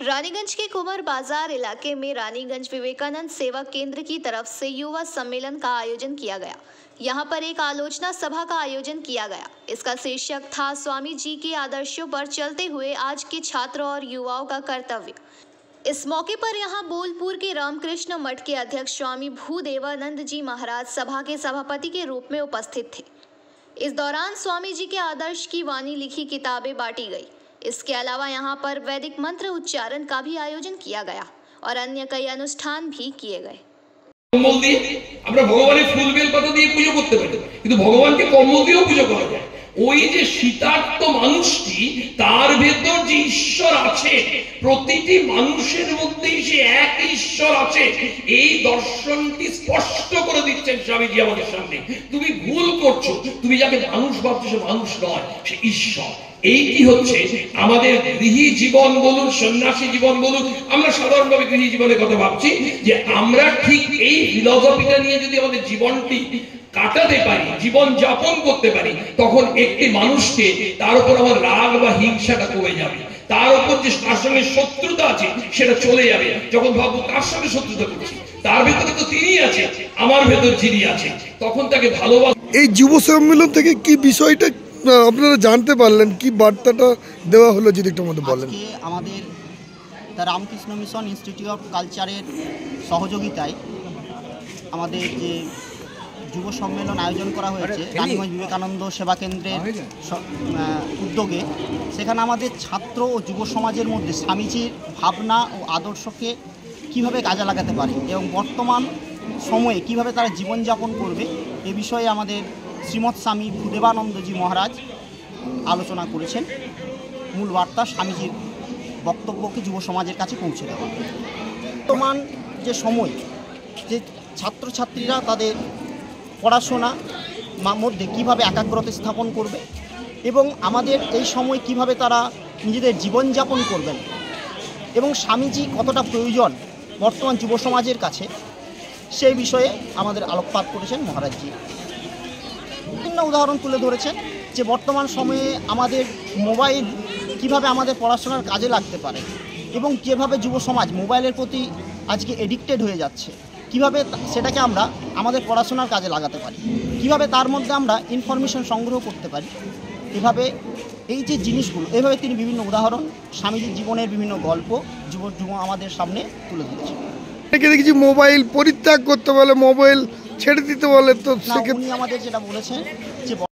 रानीगंज के कुंवर बाजार इलाके में रानीगंज विवेकानंद सेवा केंद्र की तरफ से युवा सम्मेलन का आयोजन किया गया। यहां पर एक आलोचना सभा का आयोजन किया गया। इसका शीर्षक था स्वामी जी के आदर्शों पर चलते हुए आज के छात्रों और युवाओं का कर्तव्य। इस मौके पर यहां बोलपुर के रामकृष्ण मठ के अध्यक्ष स्वामी भूदेवानंद जी महाराज सभा के सभापति के रूप में उपस्थित थे। इस दौरान स्वामी जी के आदर्श की वाणी लिखी किताबें बांटी गई। इसके अलावा यहाँ पर वैदिक मंत्र उच्चारण का भी आयोजन किया गया और अन्य कई अनुष्ठान भी किए गए। कम्बल दिए আমরা ভগবানের ফুল বেল পাতা দিয়ে পূজা করতে পারি, কিন্তু ভগবানকে কম্বল দিয়েও পূজা করা যায়। ওই যে শীতার্ত মানুষটি, তার ভেতর যে ঈশ্বর আছে, প্রতিটি মানুষের মধ্যেই সে এক ঈশ্বর আছে, এই দর্শনটি স্পষ্ট করে দিচ্ছেন স্বামীজি আমাদের সামনে। তুমি ভুল করছো, তুমি যাকে মানুষ ভাবছো সে মানুষ নয়, সে ঈশ্বর। এইটি হচ্ছে আমাদের গৃহী জীবন বলুন, সন্ন্যাসী জীবন বলুন, আমরা সাধারণভাবে গৃহী জীবনের কথা ভাবছি, যে আমরা ঠিক এই ফিলসফিটা নিয়ে যদি আমাদের জীবনটি কাটাতে পারি, জীবন যাপন করতে পারি, তখন একটি মানুষকে তার উপর আমার রাগ বা হিংসাটা কমে যাবে, তার উপর যে তার সঙ্গে শত্রুতা আছে সেটা চলে যাবে। যখন ভাববো কার সঙ্গে শত্রুতা করছি, তার ভেতরে তো তিনি আছে, আমার ভেতর যিনি আছে, তখন তাকে ভালোবাসা। এই যুব সম্মেলন থেকে কি বিষয়টা আপনারা জানতে পারলেন, কি বার্তাটা দেওয়া হলো যদি একটু আমাদের বলেন। আমাদের the Ramakrishna mission institute of কালচারের সহযোগিতায় আমাদের যে যুব সম্মেলন আয়োজন করা হয়েছে রানীগঞ্জ বিবেকানন্দ সেবা কেন্দ্রের উদ্যোগে, সেখানে আমাদের ছাত্র ও যুব সমাজের মধ্যে স্বামীজির ভাবনা ও আদর্শকে কিভাবে কাজে লাগাতে পারে এবং বর্তমান সময়ে কিভাবে তারা জীবনযাপন করবে এ বিষয়ে আমাদের শ্রীমৎ স্বামী ভূদেবানন্দজি মহারাজ আলোচনা করেছেন। মূল বার্তা স্বামীজির বক্তব্যকে যুব সমাজের কাছে পৌঁছে দেওয়া। বর্তমান যে সময়, যে ছাত্রছাত্রীরা তাদের পড়াশোনা মধ্যে কিভাবে একাগ্রতা স্থাপন করবে এবং আমাদের এই সময় কিভাবে তারা নিজেদের জীবনযাপন করবেন এবং স্বামীজি কতটা প্রয়োজন বর্তমান যুব সমাজের কাছে, সেই বিষয়ে আমাদের আলোকপাত করেছেন মহারাজজি। বিভিন্ন উদাহরণ তুলে ধরেছেন যে বর্তমান সময়ে আমাদের মোবাইল কিভাবে আমাদের পড়াশোনার কাজে লাগতে পারে এবং যেভাবে যুব সমাজ মোবাইলের প্রতি আজকে এডিক্টেড হয়ে যাচ্ছে, কিভাবে সেটাকে আমরা আমাদের পড়াশোনার কাজে লাগাতে পারি, কিভাবে তার মধ্যে আমরা ইনফরমেশন সংগ্রহ করতে পারি। এভাবে এই যে জিনিসগুলো, এভাবে তিনি বিভিন্ন উদাহরণ স্বামীজির জীবনের বিভিন্ন গল্প যুব আমাদের সামনে তুলে ধরেছেন। দেখেছি মোবাইল পরিত্যাগ করতে বলে, মোবাইল ছেড়ে দিতে বলে, তো উনি আমাদের যেটা বলেছেন যে